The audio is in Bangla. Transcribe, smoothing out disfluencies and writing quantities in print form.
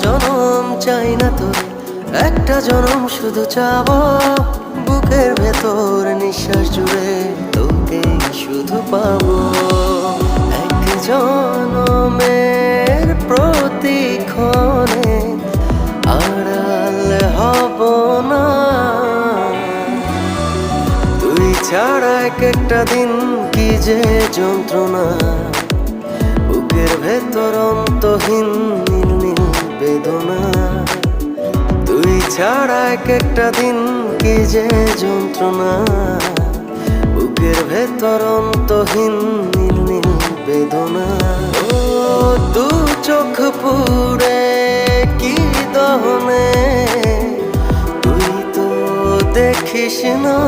জনম চাই না তোর, একটা জনম শুধু চাবো। বুকের ভেতর নিঃশ্বাস জুড়ে তোকে শুধু পাবো। এক জনমের প্রতিক্ষণে আড়াল হব না। তুই ছাড়া এক একটা দিন কি যে যন্ত্রণা, বুকের ভেতর অন্তহীন নীল নীল বেদনা। তুই ছাড়া এক একটা দিন কি যে যন্ত্রণা, বুকের ভেতর অন্তহীন নীল নীল বেদনা। ও দু চোখ পুরে কি দহনে, তুই তো দেখিস না।